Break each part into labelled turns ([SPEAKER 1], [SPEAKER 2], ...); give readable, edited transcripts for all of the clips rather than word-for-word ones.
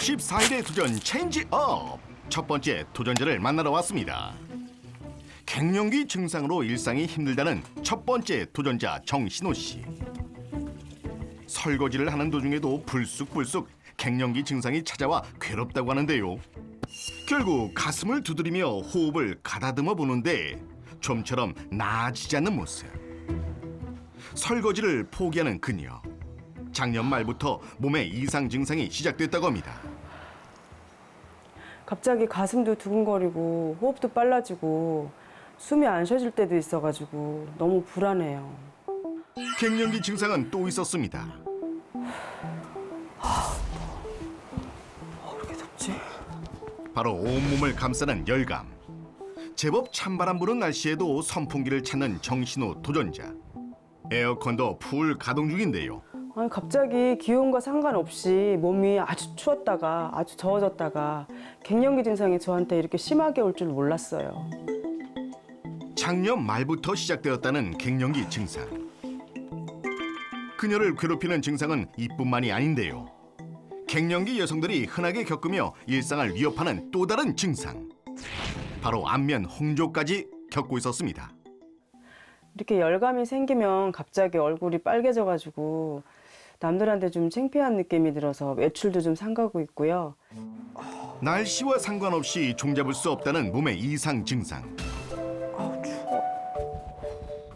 [SPEAKER 1] 14일의 도전 체인지업! 첫 번째 도전자를 만나러 왔습니다. 갱년기 증상으로 일상이 힘들다는 첫 번째 도전자 정신호 씨. 설거지를 하는 도중에도 불쑥불쑥 갱년기 증상이 찾아와 괴롭다고 하는데요. 결국 가슴을 두드리며 호흡을 가다듬어 보는데 좀처럼 나아지지 않는 모습. 설거지를 포기하는 그녀. 작년 말부터 몸에 이상 증상이 시작됐다고 합니다.
[SPEAKER 2] 갑자기 가슴도 두근거리고 호흡도 빨라지고 숨이 안 쉬어질 때도 있어가지고 너무 불안해요.
[SPEAKER 1] 갱년기 증상은 또 있었습니다.
[SPEAKER 2] 왜 이렇게 덥지?
[SPEAKER 1] 바로 온몸을 감싸는 열감. 제법 찬바람 부는 날씨에도 선풍기를 찾는 정신호 도전자. 에어컨도 풀 가동 중인데요.
[SPEAKER 2] 아니 갑자기 기온과 상관없이 몸이 아주 추웠다가 아주 더워졌다가 갱년기 증상이 저한테 이렇게 심하게 올 줄 몰랐어요.
[SPEAKER 1] 작년 말부터 시작되었다는 갱년기 증상. 그녀를 괴롭히는 증상은 이뿐만이 아닌데요. 갱년기 여성들이 흔하게 겪으며 일상을 위협하는 또 다른 증상. 바로 안면 홍조까지 겪고 있었습니다.
[SPEAKER 2] 이렇게 열감이 생기면 갑자기 얼굴이 빨개져가지고 남들한테 좀 창피한 느낌이 들어서 외출도 좀 삼가고 있고요.
[SPEAKER 1] 날씨와 상관없이 종잡을 수 없다는 몸의 이상 증상.
[SPEAKER 2] 아우 추워.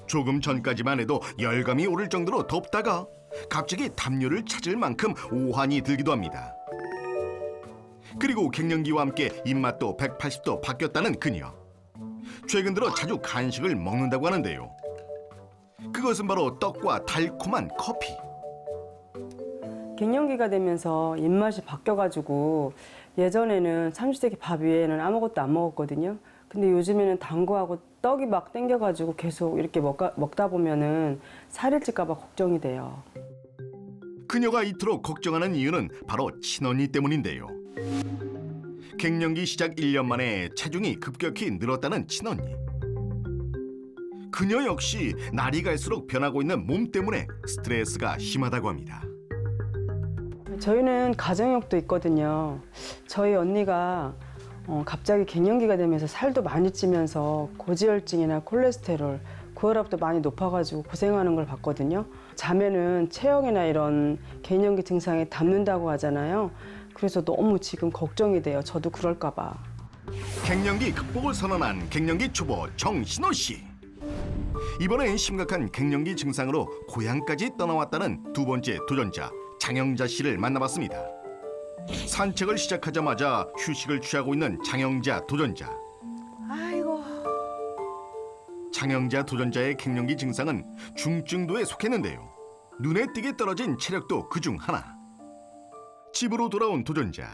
[SPEAKER 1] 조금 전까지만 해도 열감이 오를 정도로 덥다가 갑자기 담요를 찾을 만큼 오한이 들기도 합니다. 그리고 갱년기와 함께 입맛도 180도 바뀌었다는 그녀. 최근 들어 자주 간식을 먹는다고 하는데요. 그것은 바로 떡과 달콤한 커피.
[SPEAKER 2] 갱년기가 되면서 입맛이 바뀌어가지고 예전에는 삼시세끼 밥 위에는 아무것도 안 먹었거든요. 근데 요즘에는 단 거하고 떡이 막 땡겨가지고 계속 이렇게 먹다 보면은 살이 찔까 봐 걱정이 돼요.
[SPEAKER 1] 그녀가 이토록 걱정하는 이유는 바로 친언니 때문인데요. 갱년기 시작 1년 만에 체중이 급격히 늘었다는 친언니. 그녀 역시 날이 갈수록 변하고 있는 몸 때문에 스트레스가 심하다고 합니다.
[SPEAKER 2] 저희는 가정욕도 있거든요. 저희 언니가 갑자기 갱년기가 되면서 살도 많이 찌면서 고지혈증이나 콜레스테롤, 고혈압도 많이 높아가지고 고생하는 걸 봤거든요. 자면은 체형이나 이런 갱년기 증상에 담는다고 하잖아요. 그래서 너무 지금 걱정이 돼요. 저도 그럴까 봐.
[SPEAKER 1] 갱년기 극복을 선언한 갱년기 초보 정신호 씨. 이번엔 심각한 갱년기 증상으로 고향까지 떠나왔다는 두 번째 도전자 장영자 씨를 만나봤습니다. 산책을 시작하자마자 휴식을 취하고 있는 장영자 도전자.
[SPEAKER 2] 아이고.
[SPEAKER 1] 장영자 도전자의 갱년기 증상은 중증도에 속했는데요. 눈에 띄게 떨어진 체력도 그중 하나. 집으로 돌아온 도전자.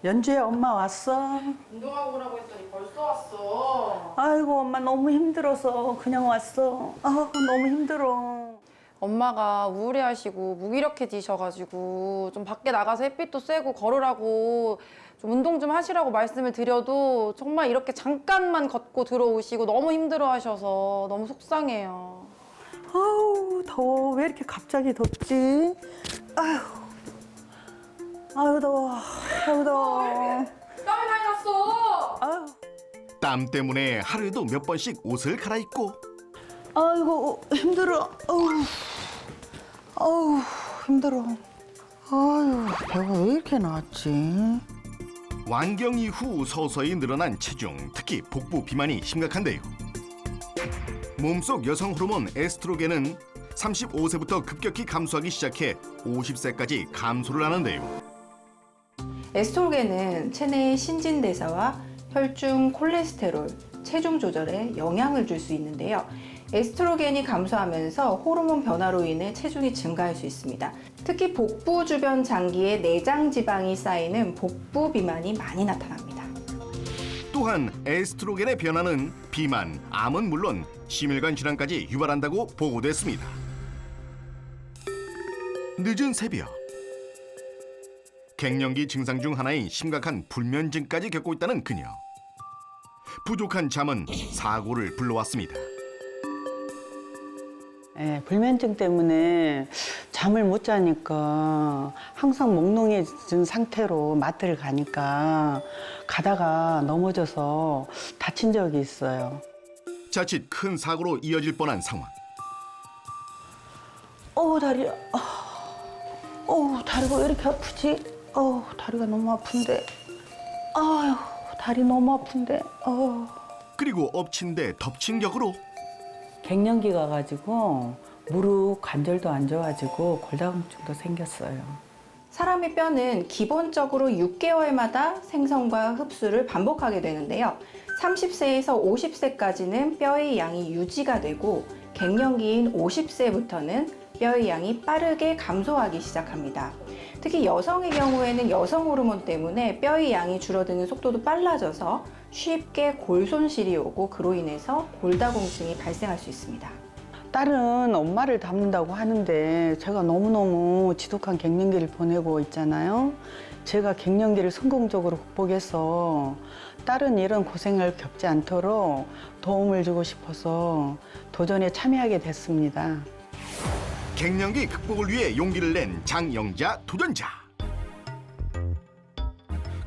[SPEAKER 3] 연주야, 엄마 왔어?
[SPEAKER 4] 운동하고 오라고 했더니 벌써 왔어.
[SPEAKER 3] 아이고, 엄마 너무 힘들어서 그냥 왔어. 아, 너무 힘들어.
[SPEAKER 4] 엄마가 우울해하시고 무기력해지셔가지고 좀 밖에 나가서 햇빛도 쐬고 걸으라고 좀 운동 좀 하시라고 말씀을 드려도 정말 이렇게 잠깐만 걷고 들어오시고 너무 힘들어하셔서 너무 속상해요.
[SPEAKER 3] 아우, 더워. 왜 이렇게 갑자기 덥지? 아유, 아유, 더워. 아유, 더워.
[SPEAKER 4] 땀이 많이 났어.
[SPEAKER 3] 아유,
[SPEAKER 1] 땀 때문에 하루에도 몇 번씩 옷을 갈아입고
[SPEAKER 3] 아이고, 힘들어. 아우, 힘들어. 아유, 배가 왜 이렇게 나왔지?
[SPEAKER 1] 완경 이후 서서히 늘어난 체중, 특히 복부 비만이 심각한데요. 몸속 여성 호르몬 에스트로겐은 35세부터 급격히 감소하기 시작해 50세까지 감소를 하는데요.
[SPEAKER 5] 에스트로겐은 체내의 신진대사와 혈중, 콜레스테롤, 체중 조절에 영향을 줄 수 있는데요. 에스트로겐이 감소하면서 호르몬 변화로 인해 체중이 증가할 수 있습니다. 특히 복부 주변 장기에 내장 지방이 쌓이는 복부 비만이 많이 나타납니다.
[SPEAKER 1] 또한 에스트로겐의 변화는 비만, 암은 물론 심혈관 질환까지 유발한다고 보고됐습니다. 늦은 새벽. 갱년기 증상 중 하나인 심각한 불면증까지 겪고 있다는 그녀. 부족한 잠은 사고를 불러왔습니다.
[SPEAKER 3] 불면증 때문에 잠을 못 자니까 항상 몽롱해진 상태로 마트를 가니까 가다가 넘어져서 다친 적이 있어요.
[SPEAKER 1] 자칫 큰 사고로 이어질 뻔한 상황.
[SPEAKER 3] 다리, 다리가 왜 이렇게 아프지? 다리가 너무 아픈데. 아유, 다리 너무 아픈데.
[SPEAKER 1] 그리고 엎친 데 덮친 격으로
[SPEAKER 3] 갱년기 가가지고 무릎 관절도 안 좋아지고 골다공증도 생겼어요.
[SPEAKER 5] 사람의 뼈는 기본적으로 6개월마다 생성과 흡수를 반복하게 되는데요. 30세에서 50세까지는 뼈의 양이 유지가 되고 갱년기인 50세부터는 뼈의 양이 빠르게 감소하기 시작합니다. 특히 여성의 경우에는 여성 호르몬 때문에 뼈의 양이 줄어드는 속도도 빨라져서 쉽게 골 손실이 오고 그로 인해서 골다공증이 발생할 수 있습니다.
[SPEAKER 3] 딸은 엄마를 닮는다고 하는데 제가 너무너무 지독한 갱년기를 보내고 있잖아요. 제가 갱년기를 성공적으로 극복해서 딸은 이런 고생을 겪지 않도록 도움을 주고 싶어서 도전에 참여하게 됐습니다.
[SPEAKER 1] 갱년기 극복을 위해 용기를 낸 장영자 도전자.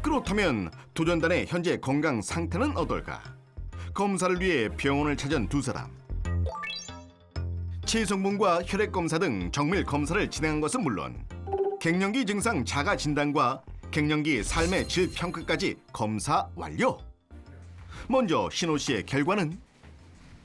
[SPEAKER 1] 그렇다면 도전단의 현재 건강 상태는 어떨까? 검사를 위해 병원을 찾은 두 사람. 체성분과 혈액 검사 등 정밀 검사를 진행한 것은 물론 갱년기 증상 자가 진단과 갱년기 삶의 질 평가까지 검사 완료. 먼저 신호 씨의 결과는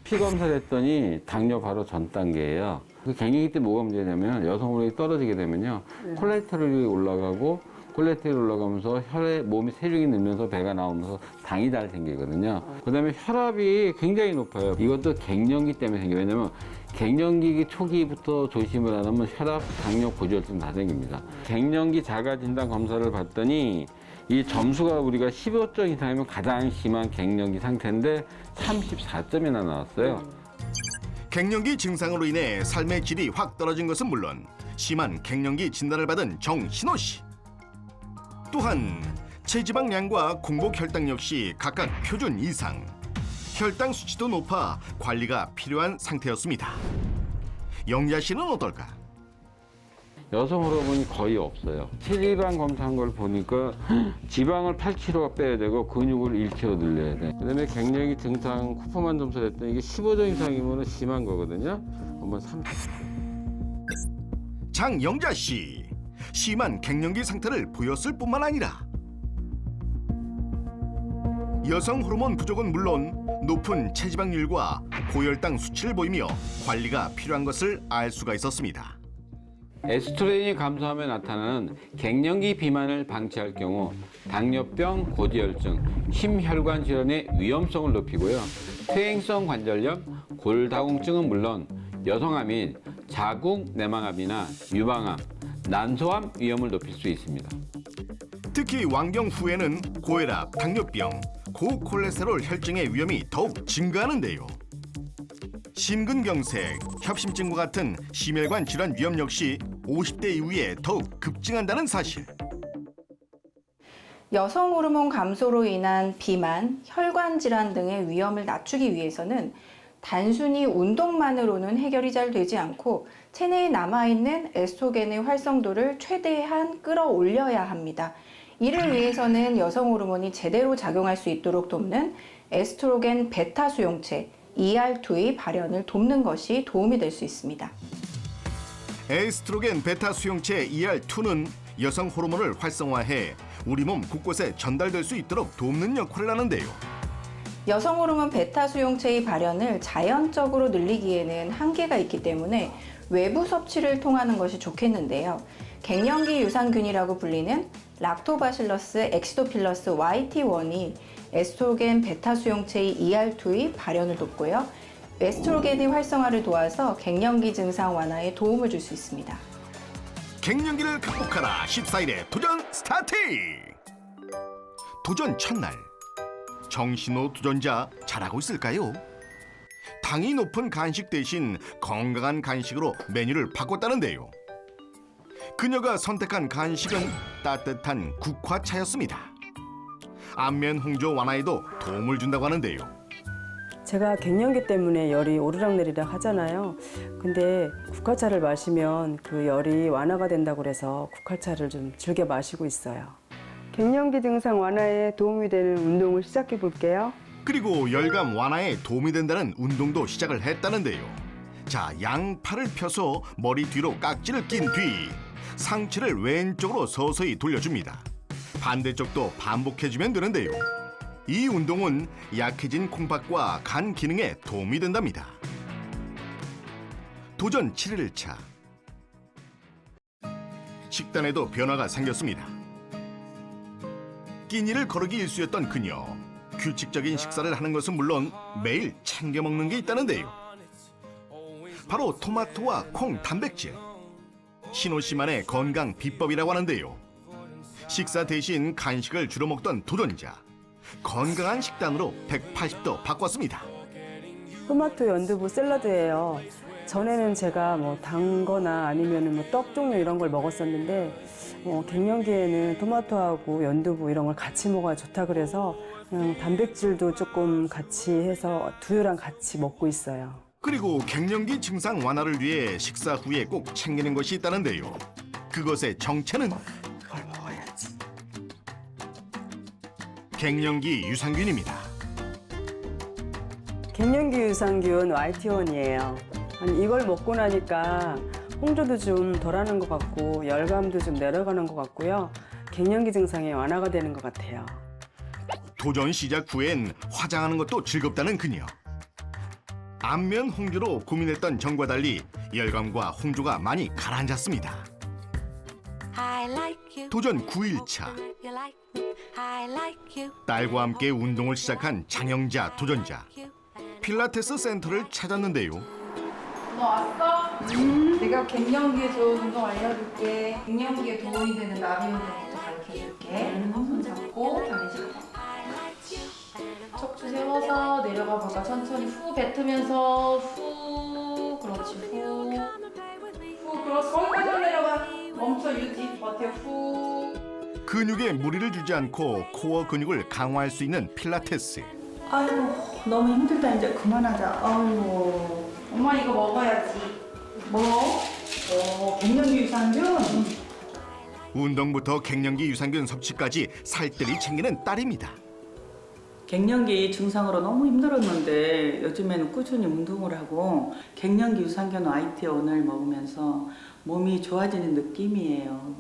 [SPEAKER 6] 피 검사를 했더니 당뇨 바로 전 단계예요. 그 갱년기 때 뭐가 문제냐면 여성 호르몬이 떨어지게 되면요. 콜레스테롤이 올라가고 콜레스테롤이 올라가면서 혈액 몸이 체중이 늘면서 배가 나오면서 당이 잘 생기거든요. 그다음에 혈압이 굉장히 높아요. 이것도 갱년기 때문에 생겨요. 왜냐면 갱년기 초기부터 조심을 안 하면 혈압, 당뇨, 고지혈증 다 생깁니다. 갱년기 자가 진단 검사를 봤더니 이 점수가 우리가 15점 이상이면 가장 심한 갱년기 상태인데 34점이나 나왔어요.
[SPEAKER 1] 갱년기 증상으로 인해 삶의 질이 확 떨어진 것은 물론 심한 갱년기 진단을 받은 정신호 씨. 또한 체지방량과 공복 혈당 역시 각각 표준 이상. 혈당 수치도 높아 관리가 필요한 상태였습니다. 영자 씨는 어떨까?
[SPEAKER 6] 여성 호르몬이 거의 없어요. 체지방 검사한 걸 보니까 지방을 8kg 빼야 되고 근육을 1kg 늘려야 돼. 그다음에 갱년기 증상 쿠퍼만 점수를 했더니 이게 15점 이상이면 심한 거거든요. 한번 30.
[SPEAKER 1] 장영자 씨. 심한 갱년기 상태를 보였을 뿐만 아니라 여성 호르몬 부족은 물론 높은 체지방률과 고혈당 수치를 보이며 관리가 필요한 것을 알 수가 있었습니다.
[SPEAKER 6] 에스트로겐이 감소하며 나타나는 갱년기 비만을 방치할 경우 당뇨병, 고지혈증, 심혈관 질환의 위험성을 높이고요. 퇴행성 관절염, 골다공증은 물론 여성암 및 자궁 내막암이나 유방암, 난소암 위험을 높일 수 있습니다.
[SPEAKER 1] 특히 완경 후에는 고혈압, 당뇨병, 고콜레스테롤 혈증의 위험이 더욱 증가하는데요. 심근경색, 협심증과 같은 심혈관 질환 위험 역시 50대 이후에 더욱 급증한다는 사실.
[SPEAKER 5] 여성 호르몬 감소로 인한 비만, 혈관 질환 등의 위험을 낮추기 위해서는 단순히 운동만으로는 해결이 잘 되지 않고 체내에 남아있는 에스트로겐의 활성도를 최대한 끌어올려야 합니다. 이를 위해서는 여성 호르몬이 제대로 작용할 수 있도록 돕는 에스트로겐 베타 수용체 ER2의 발현을 돕는 것이 도움이 될 수 있습니다.
[SPEAKER 1] 에스트로겐 베타 수용체 ER2는 여성 호르몬을 활성화해 우리 몸 곳곳에 전달될 수 있도록 돕는 역할을 하는데요.
[SPEAKER 5] 여성 호르몬 베타 수용체의 발현을 자연적으로 늘리기에는 한계가 있기 때문에 외부 섭취를 통하는 것이 좋겠는데요. 갱년기 유산균이라고 불리는 락토바실러스 엑시도필러스 YT1이 에스트로겐 베타 수용체의 ER2의 발현을 돕고요. 에스트로겐의 활성화를 도와서 갱년기 증상 완화에 도움을 줄 수 있습니다.
[SPEAKER 1] 갱년기를 극복하라 14일에 도전 스타트! 도전 첫날 정신호 도전자 잘하고 있을까요? 당이 높은 간식 대신 건강한 간식으로 메뉴를 바꿨다는데요. 그녀가 선택한 간식은 따뜻한 국화차였습니다. 안면 홍조 완화에도 도움을 준다고 하는데요.
[SPEAKER 2] 제가 갱년기 때문에 열이 오르락내리락 하잖아요. 근데 국화차를 마시면 그 열이 완화가 된다고 그래서 국화차를 좀 즐겨 마시고 있어요. 갱년기 증상 완화에 도움이 되는 운동을 시작해 볼게요.
[SPEAKER 1] 그리고 열감 완화에 도움이 된다는 운동도 시작을 했다는데요. 자, 양팔을 펴서 머리 뒤로 깍지를 낀 뒤 상체를 왼쪽으로 서서히 돌려줍니다. 반대쪽도 반복해주면 되는데요. 이 운동은 약해진 콩팥과 간 기능에 도움이 된답니다. 도전 7일차. 식단에도 변화가 생겼습니다. 끼니를 거르기 일쑤였던 그녀. 규칙적인 식사를 하는 것은 물론 매일 챙겨 먹는 게 있다는데요. 바로 토마토와 콩 단백질. 신호 씨만의 건강 비법이라고 하는데요. 식사 대신 간식을 주로 먹던 도전자. 건강한 식단으로 180도 바꿨습니다.
[SPEAKER 2] 토마토 연두부 샐러드예요. 전에는 제가 뭐 단 거나 아니면 뭐 떡 종류 이런 걸 먹었었는데 갱년기에는 토마토하고 연두부 이런 걸 같이 먹어야 좋다 그래서 그냥 단백질도 조금 같이 해서 두유랑 같이 먹고 있어요.
[SPEAKER 1] 그리고 갱년기 증상 완화를 위해 식사 후에 꼭 챙기는 것이 있다는데요. 그것의 정체는
[SPEAKER 2] 이걸 먹어야지.
[SPEAKER 1] 갱년기 유산균입니다.
[SPEAKER 2] 갱년기 유산균 YT1이에요. 이걸 먹고 나니까 홍조도 좀 덜하는 것 같고 열감도 좀 내려가는 것 같고요. 갱년기 증상이 완화가 되는 것 같아요.
[SPEAKER 1] 도전 시작 후엔 화장하는 것도 즐겁다는 그녀. 안면 홍조로 고민했던 전과 달리 열감과 홍조가 많이 가라앉았습니다. 도전 9일차. 딸과 함께 운동을 시작한 장영자 도전자. 필라테스 센터를 찾았는데요.
[SPEAKER 4] 너 왔어? 내가 갱년기에 좋은 운동 알려줄게. 갱년기에 도움이 되는 나비 운동부터 가르쳐줄게. 손 잡고 다리 잡아. 척추 세워서 내려가 볼까? 천천히 후 뱉으면서 후. 그렇지 후. 후 그렇지. 거기까지 내려가. 멈춰 유지. 버텨 후.
[SPEAKER 1] 근육에 무리를 주지 않고 코어 근육을 강화할 수 있는 필라테스.
[SPEAKER 3] 아이고 너무 힘들다 이제 그만하자. 아이고
[SPEAKER 4] 엄마 이거 먹어야지.
[SPEAKER 3] 뭐? 갱년기 유산균?
[SPEAKER 1] 운동부터 갱년기 유산균 섭취까지 살뜰히 챙기는 딸입니다.
[SPEAKER 3] 갱년기 증상으로 너무 힘들었는데 요즘에는 꾸준히 운동을 하고 갱년기 유산균 YT1을 먹으면서 몸이 좋아지는 느낌이에요.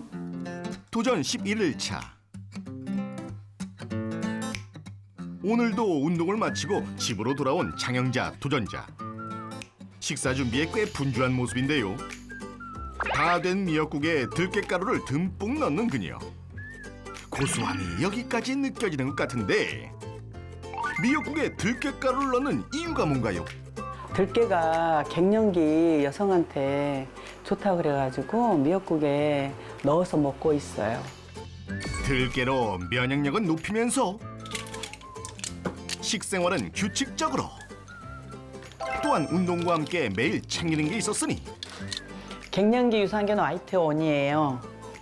[SPEAKER 1] 도전 11일차. 오늘도 운동을 마치고 집으로 돌아온 장영자 도전자. 식사 준비에 꽤 분주한 모습인데요. 다 된 미역국에 들깨가루를 듬뿍 넣는 그녀. 고소함이 여기까지 느껴지는 것 같은데 미역국에 들깨가루를 넣는 이유가 뭔가요?
[SPEAKER 3] 들깨가 갱년기 여성한테 좋다 그래가지고 미역국에 넣어서 먹고 있어요.
[SPEAKER 1] 들깨로 면역력은 높이면서 식생활은 규칙적으로 또한 운동과 함께 매일 챙기는 게 있었으니
[SPEAKER 3] 갱년기 유산균 YT1이에요.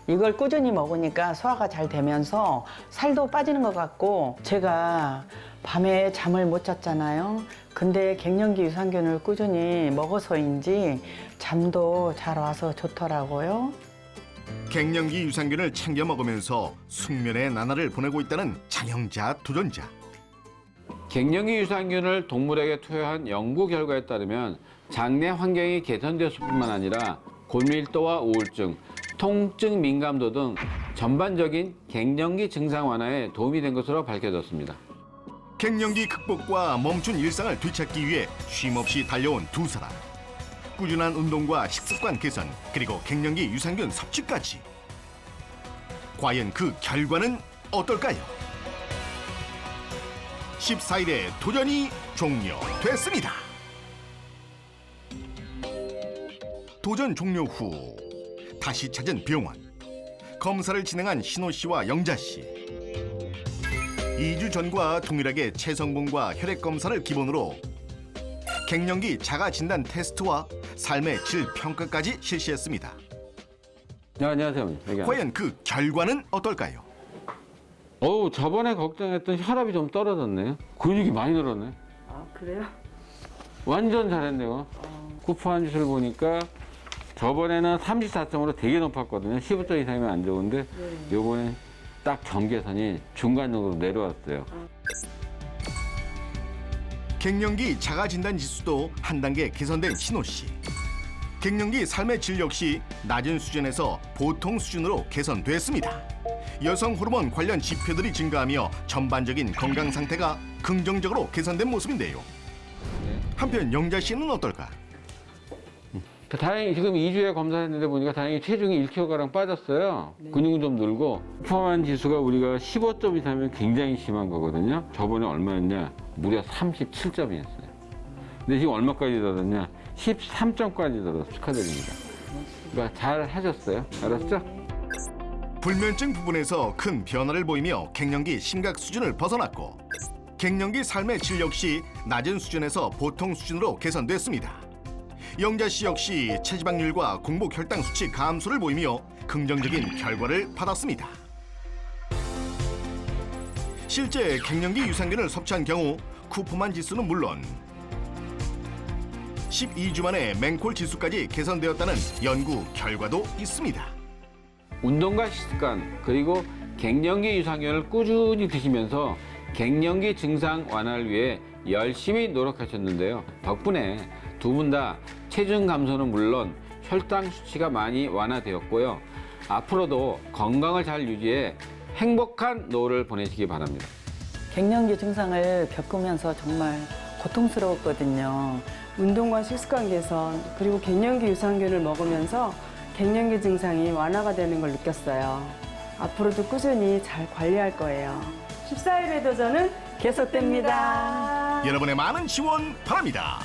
[SPEAKER 3] 이걸 꾸준히 먹으니까 소화가 잘 되면서 살도 빠지는 것 같고 제가 밤에 잠을 못 잤잖아요. 근데 갱년기 유산균을 꾸준히 먹어서인지 잠도 잘 와서 좋더라고요.
[SPEAKER 1] 갱년기 유산균을 챙겨 먹으면서 숙면의 나날을 보내고 있다는 장영자 도전자.
[SPEAKER 6] 갱년기 유산균을 동물에게 투여한 연구 결과에 따르면 장내 환경이 개선되었을 뿐만 아니라 골밀도와 우울증, 통증 민감도 등 전반적인 갱년기 증상 완화에 도움이 된 것으로 밝혀졌습니다.
[SPEAKER 1] 갱년기 극복과 멈춘 일상을 되찾기 위해 쉼없이 달려온 두 사람. 꾸준한 운동과 식습관 개선, 그리고 갱년기 유산균 섭취까지. 과연 그 결과는 어떨까요? 14일에 도전이 종료됐습니다. 도전 종료 후 다시 찾은 병원. 검사를 진행한 신호 씨와 영자 씨. 2주 전과 동일하게 체성분과 혈액 검사를 기본으로 갱년기 자가 진단 테스트와 삶의 질 평가까지 실시했습니다.
[SPEAKER 6] 안녕하세요. 여기
[SPEAKER 1] 과연 그 결과는 어떨까요?
[SPEAKER 6] 저번에 걱정했던 혈압이 좀 떨어졌네요. 근육이 많이 늘었네.
[SPEAKER 2] 그래요?
[SPEAKER 6] 완전 잘했네요. 쿠퍼한 지수를 보니까 저번에는 34점으로 되게 높았거든요. 15점 이상이면 안 좋은데 요번엔 딱 경계선이 중간으로 내려왔어요.
[SPEAKER 1] 갱년기 자가 진단 지수도 한 단계 개선된 신호 씨. 갱년기 삶의 질 역시 낮은 수준에서 보통 수준으로 개선됐습니다. 여성 호르몬 관련 지표들이 증가하며 전반적인 건강 상태가 긍정적으로 개선된 모습인데요. 한편 영자 씨는 어떨까?
[SPEAKER 6] 다행히 지금 2주에 검사했는데 보니까 다행히 체중이 1kg가량 빠졌어요. 근육은 좀 늘고 퍼포먼스 지수가 우리가 15점 이상이면 굉장히 심한 거거든요. 저번에 얼마였냐? 무려 37점이었어요. 근데 지금 얼마까지 들었냐? 13점까지 들어서 축하드립니다. 그러니까 잘 하셨어요. 알았죠?
[SPEAKER 1] 불면증 부분에서 큰 변화를 보이며 갱년기 심각 수준을 벗어났고 갱년기 삶의 질 역시 낮은 수준에서 보통 수준으로 개선됐습니다. 영자 씨 역시 체지방률과 공복 혈당 수치 감소를 보이며 긍정적인 결과를 받았습니다. 실제 갱년기 유산균을 섭취한 경우 쿠퍼만 지수는 물론 12주 만에 맹콜 지수까지 개선되었다는 연구 결과도 있습니다.
[SPEAKER 6] 운동과 식습관 그리고 갱년기 유산균을 꾸준히 드시면서 갱년기 증상 완화를 위해 열심히 노력하셨는데요. 덕분에 두 분 다 체중 감소는 물론 혈당 수치가 많이 완화되었고요. 앞으로도 건강을 잘 유지해 행복한 노후를 보내시기 바랍니다.
[SPEAKER 3] 갱년기 증상을 겪으면서 정말 고통스러웠거든요.
[SPEAKER 2] 운동과 식습관 개선 그리고 갱년기 유산균을 먹으면서 갱년기 증상이 완화가 되는 걸 느꼈어요. 앞으로도 꾸준히 잘 관리할 거예요. 14일의 도전은 계속됩니다.
[SPEAKER 1] 여러분의 많은 지원 바랍니다.